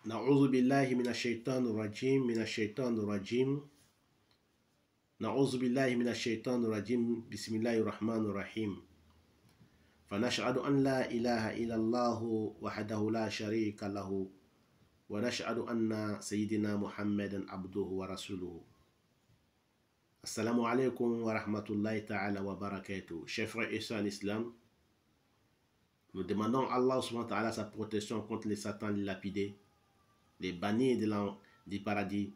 نعوذ بالله من الشيطان الرجيم نعوذ بالله من الشيطان الرجيم بسم الله الرحمن الرحيم فنشهد أن لا إله إلا الله وحده لا شريك له ونشهد أن سيدنا محمدا عبده ورسوله. Assalamu alaikum wa rahmatullahi ta'ala wa barakatuh. Chers frères et sœurs en islam, nous demandons à Allah subhanahu wa ta'ala sa protection contre les satans, les lapidés, les bannis du paradis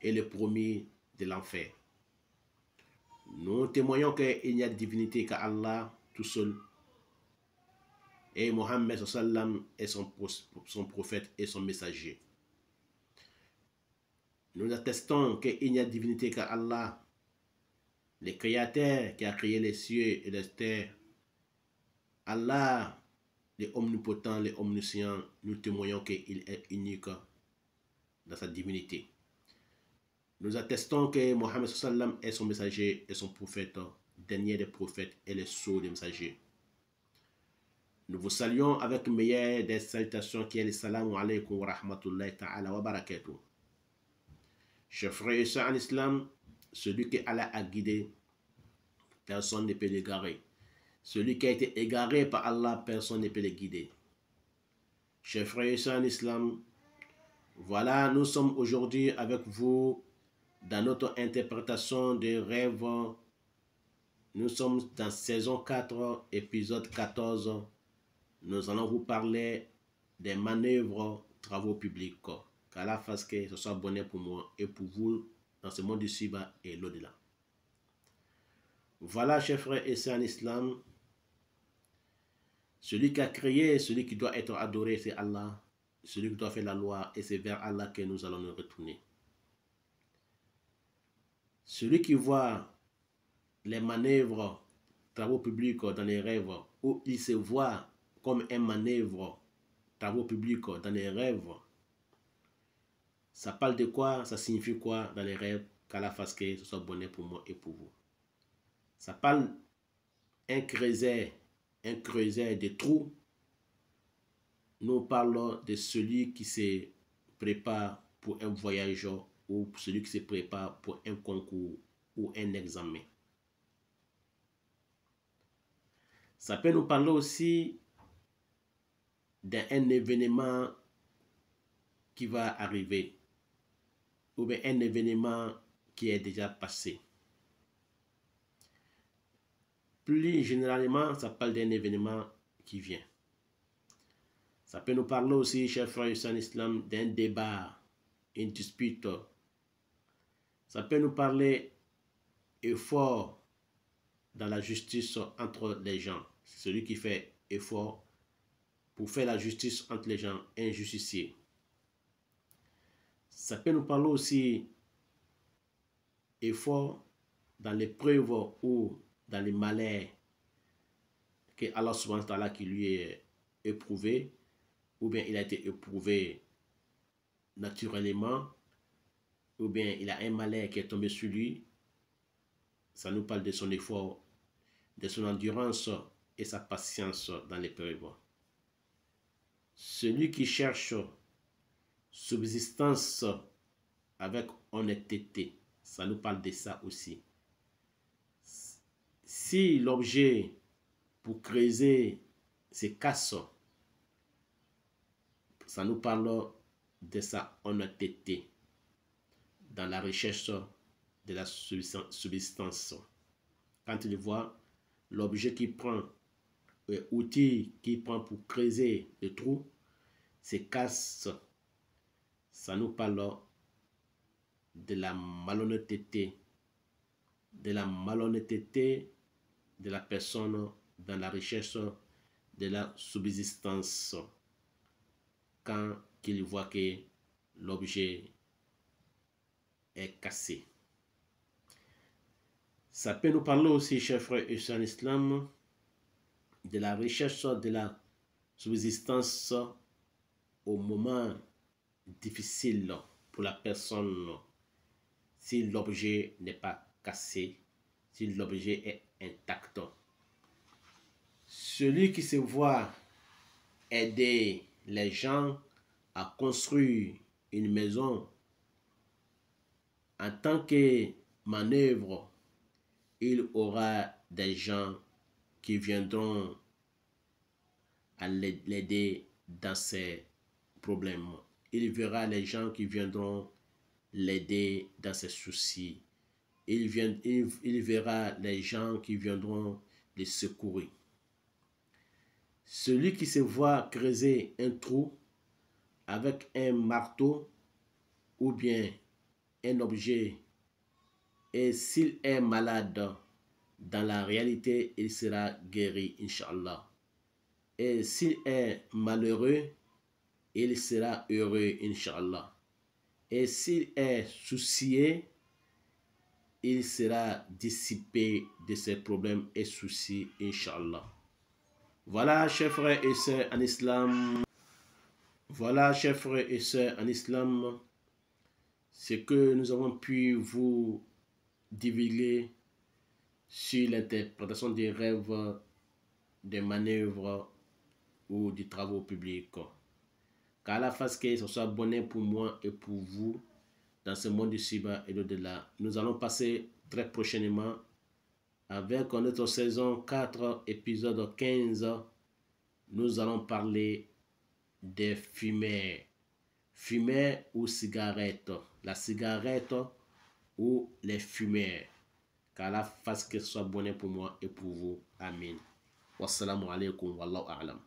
et les promis de l'enfer. Nous témoignons qu'il n'y a de divinité qu'Allah tout seul et Mohammed sallam est son prophète et son messager. Nous attestons qu'il n'y a de divinité qu'Allah, le créateur qui a créé les cieux et les terres. Allah, le omnipotent, le omniscient, nous témoignons qu'il est unique dans sa divinité. Nous attestons que Mohammed sallam est son messager et son prophète, dernier des prophètes et le sceau des messagers. Nous vous saluons avec le meilleur des salutations qui est le salam alaykum wa rahmatullahi ta'ala wa barakatuh. Chers frères et sœurs en islam, celui que Allah a guidé, personne ne peut l'égarer. Celui qui a été égaré par Allah, personne ne peut le guider. Chers frères et sœurs en islam, voilà, nous sommes aujourd'hui avec vous dans notre interprétation des rêves. Nous sommes dans saison 4, épisode 14. Nous allons vous parler des manœuvres, travaux publics. Qu'Allah fasse que ce soit bonheur pour moi et pour vous dans ce monde ici-bas et l'au-delà. Voilà, chers frères et sœurs en islam, celui qui a créé, celui qui doit être adoré, c'est Allah. Celui qui doit faire la loi, et c'est vers Allah que nous allons nous retourner. Celui qui voit les manœuvres, travaux publics dans les rêves, où il se voit comme un manœuvre, travaux publics dans les rêves, ça parle de quoi? Ça signifie quoi dans les rêves? Qu'Allah fasse que ce soit bonheur pour moi et pour vous. Ça parle un creuset de trous. Nous parlons de celui qui se prépare pour un voyage ou celui qui se prépare pour un concours ou un examen. Ça peut nous parler aussi d'un événement qui va arriver ou bien un événement qui est déjà passé. Plus généralement, ça parle d'un événement qui vient. Ça peut nous parler aussi, chers frères et sœurs en islam, d'un débat, une dispute. Ça peut nous parler effort dans la justice entre les gens. Celui qui fait effort pour faire la justice entre les gens injusticiés. Ça peut nous parler aussi effort dans l'épreuve ou dans les malheurs que Allah subhanahu wa ta'ala qui lui est éprouvé, ou bien il a été éprouvé naturellement, ou bien il a un malheur qui est tombé sur lui. Ça nous parle de son effort, de son endurance et sa patience dans l'épreuve. Celui qui cherche subsistance avec honnêteté, ça nous parle de ça aussi. Si l'objet pour creuser se casse, ça nous parle de sa honnêteté dans la recherche de la subsistance. Quand il voit l'objet qui prend, l'outil qui prend pour creuser le trou, se casse, ça nous parle de la malhonnêteté, de la personne dans la recherche de la subsistance quand il voit que l'objet est cassé. Ça peut nous parler aussi, chers frères et sœurs en islam, de la recherche de la subsistance au moment difficile pour la personne si l'objet n'est pas cassé, si l'objet est intact. Celui qui se voit aider les gens à construire une maison, en tant que manœuvre, il aura des gens qui viendront à l'aider dans ses problèmes. Il verra les gens qui viendront l'aider dans ses soucis. Il verra les gens qui viendront les secourir. Celui qui se voit creuser un trou avec un marteau ou bien un objet, et s'il est malade, dans la réalité, il sera guéri, Inch'Allah. Et s'il est malheureux, il sera heureux, Inch'Allah. Et s'il est soucié, il sera dissipé de ses problèmes et soucis, Inch'Allah. Voilà, chers frères et sœurs en islam. Voilà, chers frères et sœurs en islam, ce que nous avons pu vous divulguer sur l'interprétation des rêves, des manœuvres ou des travaux publics. Qu'Allah fasse que ce soit bonheur pour moi et pour vous dans ce monde ici-bas et au-delà. Nous allons passer très prochainement avec notre saison 4, épisode 15. Nous allons parler des fumeurs. Fumeurs ou cigarettes. La cigarette ou les fumeurs. Qu'Allah fasse que ce soit bonheur pour moi et pour vous. Amin. Wassalamu alaikum wallahu a'lam.